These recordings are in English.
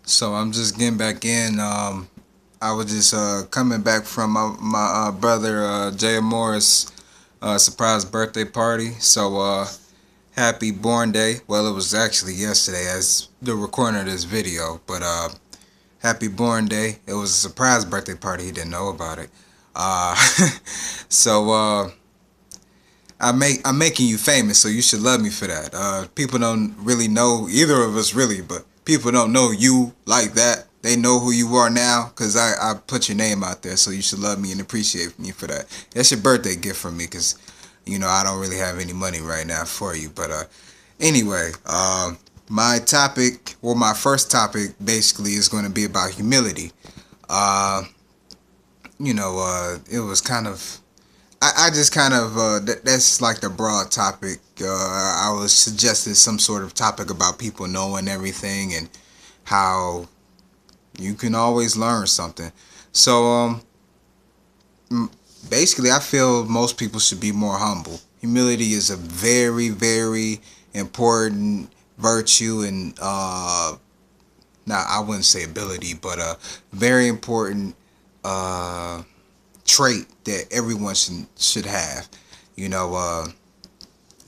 So I'm just getting back in. I was just coming back from my brother Jay Morris surprise birthday party. So happy born day. Well, it was actually yesterday as the recording of this video, but happy born day. It was a surprise birthday party. He didn't know about it. Uh, so I'm making you famous, so you should love me for that. People don't really know either of us really, but people don't know you like that. They know who you are now because I put your name out there, so you should love me and appreciate me for that. That's your birthday gift from me because, I don't really have any money right now for you. But anyway, my topic, well, my first topic basically is going to be about humility. Uh, it was kind of I just kind of that's like the broad topic. I was suggesting some sort of topic about people knowing everything and how you can always learn something. So basically, I feel most people should be more humble. Humility is a very very important virtue and now I wouldn't say ability, but a very important uh trait that everyone should have. You know,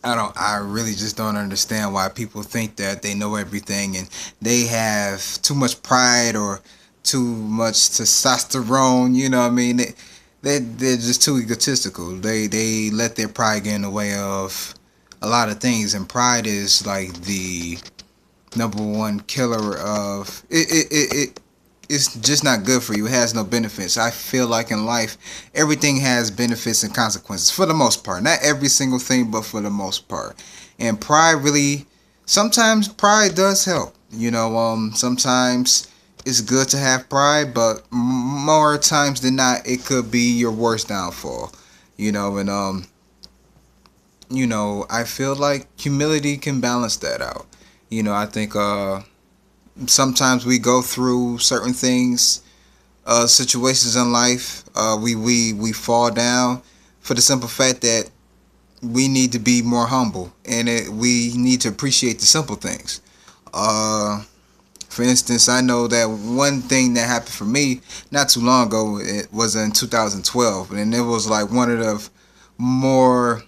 I really just don't understand why people think that they know everything and they have too much pride or too much testosterone. You know what I mean? They're just too egotistical. They let their pride get in the way of a lot of things, and pride is like the number one killer of it. It's just not good for you. It has no benefits. I feel like in life, everything has benefits and consequences for the most part. Not every single thing, but for the most part. And pride really, sometimes pride does help. Sometimes it's good to have pride, but more times than not, it could be your worst downfall. And I feel like humility can balance that out. I think sometimes we go through certain things, situations in life. We fall down for the simple fact that we need to be more humble, and we need to appreciate the simple things. Uh, for instance, I know that one thing that happened for me not too long ago. It was in 2012, and it was like one of the more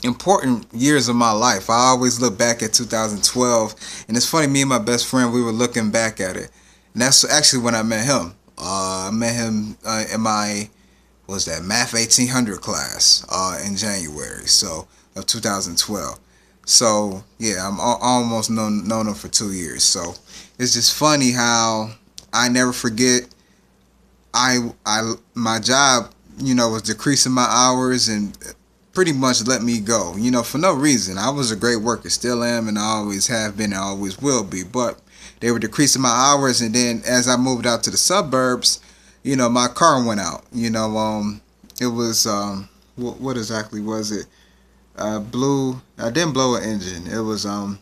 important years of my life. I always look back at 2012, and it's funny. Me and my best friend, we were looking back at it, and that's actually when I met him. I met him in my what was that Math 1800 class in January, so of 2012. So yeah, almost known him for 2 years. So it's just funny how I never forget. I my job, was decreasing my hours and pretty much let me go, for no reason. I was a great worker, still am, and I always have been, and I always will be. But they were decreasing my hours, and then as I moved out to the suburbs, my car went out. It was what exactly was it? Blew. I didn't blow an engine. It was the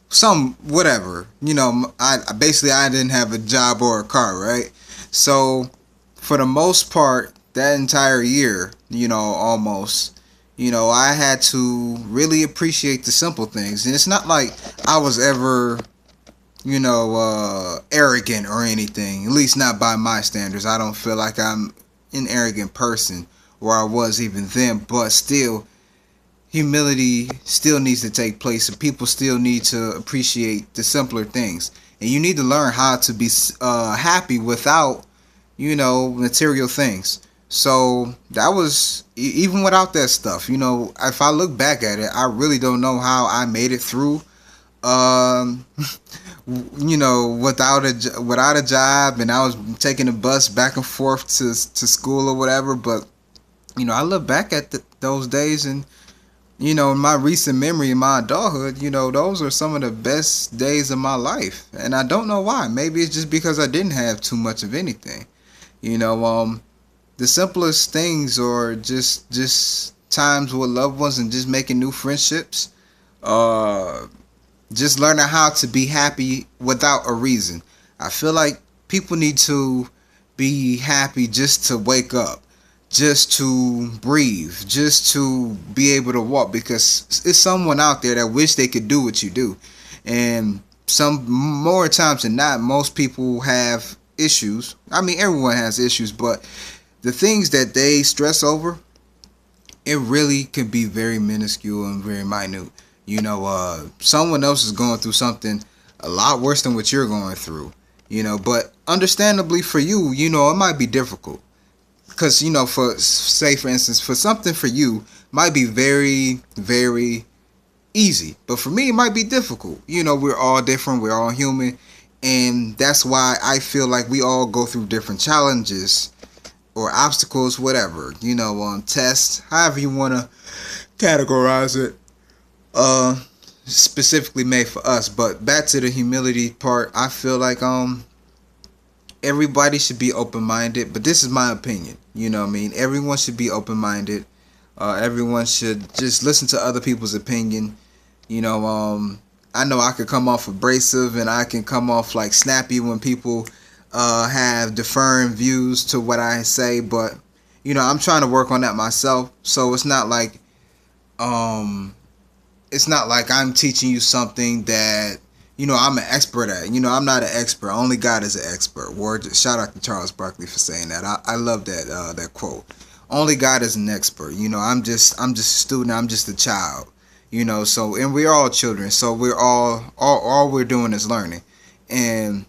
some whatever. I didn't have a job or a car, right? So for the most part, that entire year, almost, I had to really appreciate the simple things. And it's not like I was ever, arrogant or anything. At least not by my standards. I don't feel like I'm an arrogant person, or I was even then. But still, humility still needs to take place, and people still need to appreciate the simpler things. And you need to learn how to be happy without material things. So that was even without that stuff. If I look back at it, I really don't know how I made it through. Um, without a job, and I was taking a bus back and forth to school or whatever. But I look back at those days, and in my recent memory in my adulthood, those are some of the best days of my life. And I don't know why. Maybe it's just because I didn't have too much of anything. The simplest things, or just times with loved ones and just making new friendships. Uh, just learning how to be happy without a reason. I feel like people need to be happy just to wake up, just to breathe, just to be able to walk, because it's someone out there that wish they could do what you do. And some more times than not, most people have issues. I mean, everyone has issues, but the things that they stress over, it really can be very minuscule and very minute. Someone else is going through something a lot worse than what you're going through. But understandably for you, it might be difficult. Because, for instance, for something for you might be very, very easy. But for me, it might be difficult. We're all different. We're all human. And that's why I feel like we all go through different challenges or obstacles, whatever, on tests, however you want to categorize it, specifically made for us. But back to the humility part, I feel like everybody should be open-minded, but this is my opinion. Everyone should be open-minded. Everyone should just listen to other people's opinion. I know I could come off abrasive and I can come off like snappy when people have differing views to what I say, but I'm trying to work on that myself. So it's not like I'm teaching you something that I'm an expert at. I'm not an expert. Only God is an expert. Shout out to Charles Barkley for saying that. I love that quote. Only God is an expert. I'm just a student. I'm just a child. So, and we're all children. So we're all we're doing is learning. And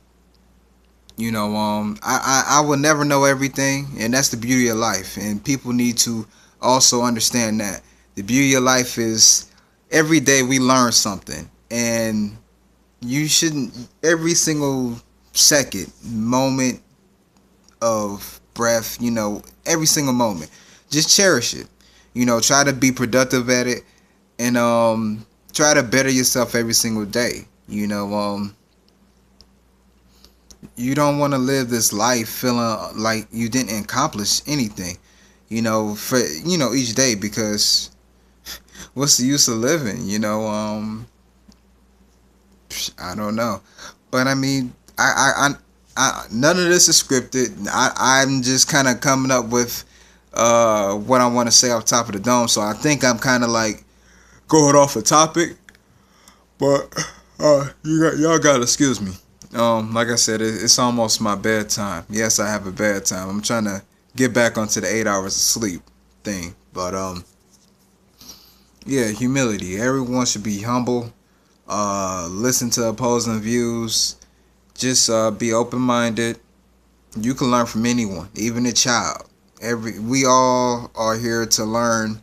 I will never know everything, and that's the beauty of life. And people need to also understand that the beauty of life is every day we learn something, and you shouldn't, every single second, moment of breath, every single moment, just cherish it. Try to be productive at it, and try to better yourself every single day. You don't want to live this life feeling like you didn't accomplish anything, for each day, because what's the use of living? I don't know, but I mean, I none of this is scripted. I'm just kind of coming up with what I want to say off top of the dome. So I think I'm kind of like going off a topic, but y'all gotta excuse me. Like I said, it's almost my bedtime. Yes, I have a bedtime. I'm trying to get back onto the 8 hours of sleep thing, but yeah, humility. Everyone should be humble. Listen to opposing views. Just be open-minded. You can learn from anyone, even a child. We all are here to learn,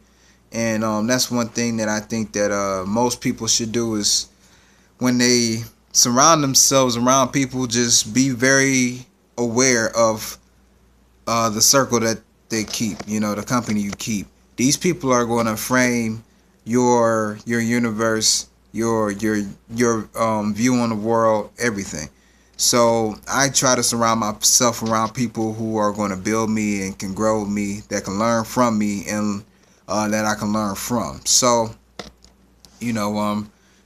and that's one thing that I think that most people should do is when they surround themselves around people, just be very aware of the circle that they keep. The company you keep. These people are going to frame your universe, your view on the world, everything. So I try to surround myself around people who are going to build me and can grow me, that can learn from me, and that I can learn from. So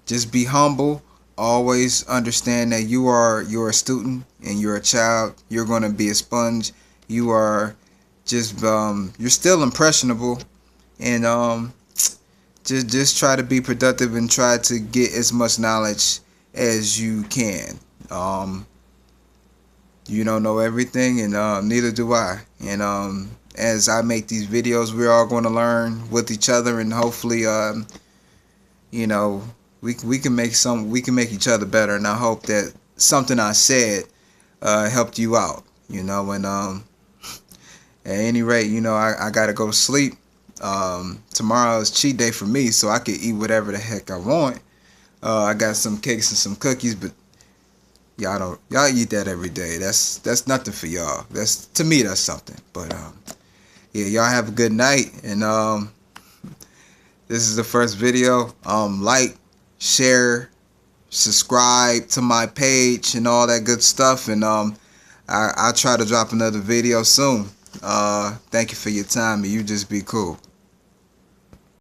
just be humble. Always understand that you're a student and you're a child. You're going to be a sponge. You are just you're still impressionable, and just try to be productive and try to get as much knowledge as you can. You don't know everything, and neither do I. And as I make these videos, we're all going to learn with each other, and hopefully we can make each other better. And I hope that something I said helped you out. And at any rate, I gotta go to sleep. Tomorrow is cheat day for me, so I can eat whatever the heck I want. I got some cakes and some cookies, but y'all eat that every day. That's nothing for y'all. To me that's something. But yeah, y'all have a good night, and this is the first video. Like, share, subscribe to my page and all that good stuff, and I'll try to drop another video soon. Thank you for your time, and you just be cool.